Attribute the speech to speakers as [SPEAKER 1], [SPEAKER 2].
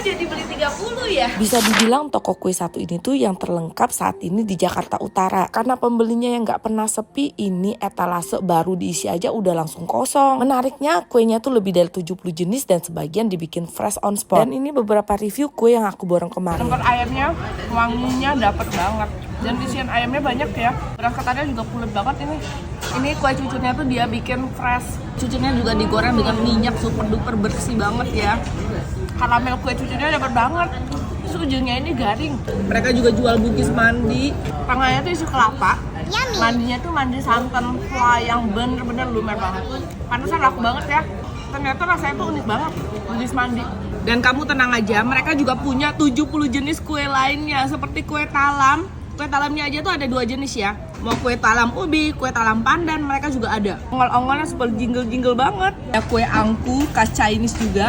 [SPEAKER 1] jadi beli 30 ya?
[SPEAKER 2] Bisa dibilang toko kue satu ini tuh yang terlengkap saat ini di Jakarta Utara. Karena pembelinya yang nggak pernah sepi, ini etalase baru diisi aja udah langsung kosong. Menariknya kuenya tuh lebih dari 70 jenis dan sebagian dibikin fresh on spot. Dan ini beberapa review kue yang aku borong kemarin.
[SPEAKER 1] Tempat ayamnya wanginya dapet banget. Dan isian ayamnya banyak ya. Berangkatannya juga pulet banget ini. Ini kue cucurnya tuh dia bikin fresh. Cucurnya juga digoreng dengan minyak super duper bersih banget ya. Karamel kue cucurnya dapet banget. Terus ujungnya ini garing. Mereka juga jual bugis mandi. Tengahnya tuh isi kelapa. Mandinya tuh mandi santan wah yang bener-bener lumer banget. Pantesan laku banget ya. Ternyata rasanya tuh unik banget bugis mandi. Dan kamu tenang aja, mereka juga punya 70 jenis kue lainnya seperti kue talam. Kue talamnya aja tuh ada 2 jenis ya. Mau kue talam ubi, kue talam pandan, mereka juga ada. Ongol-ongolnya super jingle-jingle banget. Ada kue angku, khas Chinese juga.